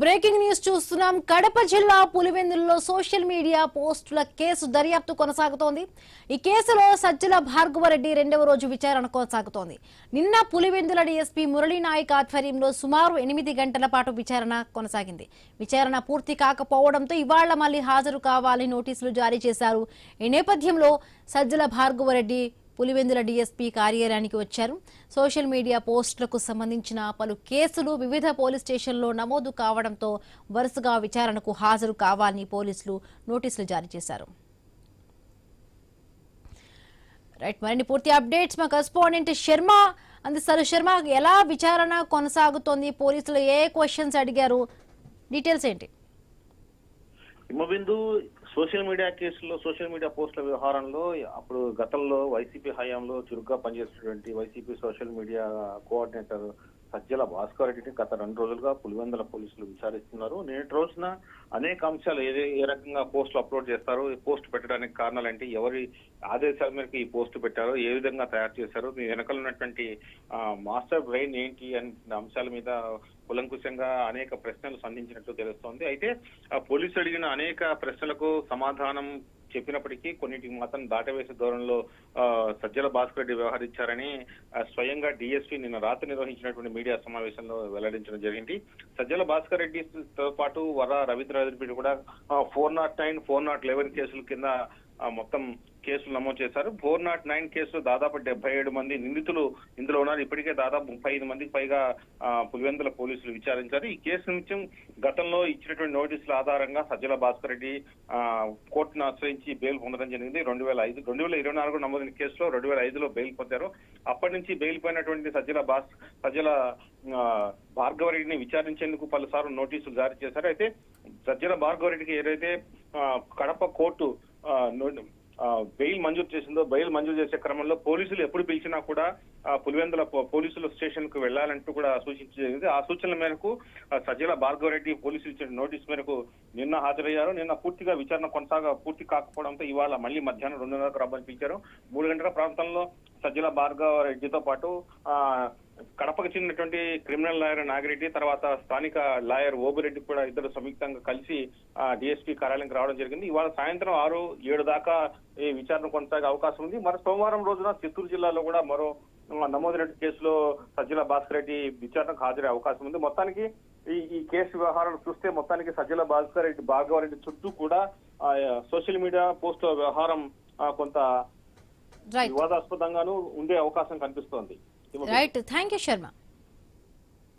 Breaking news చూస్తున్నాం. కడప జిల్లా పులివెందులలో social media పోస్టుల కేసు దర్యాప్తు కొనసాగుతోంది. ఈ కేసులో సజ్జల భార్గవరెడ్డి రెండవ రోజు విచారణ కొనసాగుతోంది. నిన్న పులివెందుల డీఎస్పీ మురళీనాయక్ ఆధ్వర్యంలో సుమారు 8 గంటల పాటు విచారణ కొనసాగింది. విచారణ పూర్తి కాకపోవడంతో ఇవాళ మళ్లీ హాజరు కావాలని నోటీసులు జారీ చేశారు. ఈ నేపథ్యంలో సజ్జల భార్గవరెడ్డి పులివెందుల డీఎస్పీ కార్యాలయానికి వచ్చారు. సోషల్ మీడియా పోస్టులకు సంబంధించిన పలు కేసులు వివిధ పోలీస్ స్టేషన్లో నమోదు కావడంతో వరుసగా విచారణకు హాజరు కావాలని పోలీసులు నోటీసులు జారీ చేశారు. మరిన్ని పూర్తి అప్డేట్స్ మా కరెస్పాండెంట్ శర్మ అందిస్తారు. శర్మ, ఎలా విచారణ కొనసాగుతోంది? పోలీసులు ఏ క్వశ్చన్స్ అడిగారు? డీటెయిల్స్ ఏంటి? హిమబిందు సోషల్ మీడియా కేసులో సోషల్ మీడియా పోస్టుల వ్యవహారంలో అప్పుడు గతంలో వైసీపీ హయాంలో చురుగ్గా పనిచేసినటువంటి YCP social media coordinator Sajjala Bhaskar రెడ్డిని గత 2 రోజులుగా పులివెందుల పోలీసులు విచారిస్తున్నారు. నేటి రోజున అనేక అంశాలు ఏ రకంగా పోస్టులు అప్లోడ్ చేస్తారు, పోస్ట్ పెట్టడానికి కారణాలు ఏంటి, ఎవరి ఆదేశాల మేరకు ఈ పోస్ట్ పెట్టారో, ఏ విధంగా తయారు చేశారు, మీ వెనకాల ఉన్నటువంటి మాస్టర్ బ్రెయిన్ ఏంటి అనే అంశాల మీద కులంకుశంగా అనేక ప్రశ్నలు సంధించినట్టు తెలుస్తోంది. అయితే పోలీసులు అడిగిన అనేక ప్రశ్నలకు సమాధానం చెప్పినప్పటికీ కొన్నిటికి మాత్రం దాటవేసే ధోరణిలో సజ్జల భాస్కర్ రెడ్డి వ్యవహరించారని స్వయంగా డీఎస్పీ నిన్న రాత్రి నిర్వహించినటువంటి మీడియా సమావేశంలో వెల్లడించడం జరిగింది. సజ్జల భాస్కర్ రెడ్డితో పాటు వర రవీంద్రరెడ్డి కూడా 409, 411 కేసుల కింద మొత్తం కేసులు నమోదు చేశారు. 409 కేసులు దాదాపు 77 మంది నిందితులు ఇందులో ఉన్నారు. ఇప్పటికే దాదాపు 35 మందికి పైగా పులివెందుల పోలీసులు విచారించారు. ఈ కేసు నుంచి గతంలో ఇచ్చినటువంటి నోటీసుల ఆధారంగా సజ్జల భాస్కర్ రెడ్డి కోర్టును ఆశ్రయించి బెయిల్ పొందడం జరిగింది. 2024 నమోదైన కేసులో 2005లో బెయిల్ పొందారు. అప్పటి నుంచి బెయిల్ పోయినటువంటి సజ్జల భార్గవరెడ్డిని విచారించేందుకు పలుసార్లు నోటీసులు జారీ చేశారు. అయితే సజ్జల భార్గవరెడ్డికి ఏదైతే కడప కోర్టు బెయిల్ మంజూరు చేసిందో, బెయిల్ మంజూరు చేసే క్రమంలో పోలీసులు ఎప్పుడు పిలిచినా కూడా పులివెందుల పోలీసుల స్టేషన్ కు వెళ్లాలంటూ కూడా సూచించింది. ఆ సూచనల మేరకు సజ్జల భార్గవరెడ్డి పోలీసులు ఇచ్చిన నోటీసు మేరకు నిన్న హాజరయ్యారు. నిన్న పూర్తిగా విచారణ పూర్తి కాకపోవడంతో ఇవాళ మళ్లీ మధ్యాహ్నం 2:30 రమ్మని పిలిచారు. 3 గంటల ప్రాంతంలో సజ్జల భార్గవరెడ్డితో పాటు కడపకు చెందినటువంటి క్రిమినల్ లాయర్ నాగిరెడ్డి, తర్వాత స్థానిక లాయర్ ఓబిరెడ్డి కూడా ఇద్దరు సంయుక్తంగా కలిసి డిఎస్పీ కార్యాలయానికి రావడం జరిగింది. ఇవాళ సాయంత్రం 6, 7 దాకా ఈ విచారణ కొనసాగే అవకాశం ఉంది. మరి సోమవారం రోజున చిత్తూరు జిల్లాలో కూడా మరో నమోదైన కేసులో సజ్జల భాస్కర్ రెడ్డి విచారణకు హాజరయ్యే అవకాశం ఉంది. మొత్తానికి ఈ కేసు వ్యవహారం చూస్తే మొత్తానికి సజ్జల భార్గవరెడ్డి చుట్టూ కూడా సోషల్ మీడియా పోస్టుల వ్యవహారం కొంత వివాదాస్పదంగానూ ఉండే అవకాశం కనిపిస్తోంది. Right, thank you Sharma.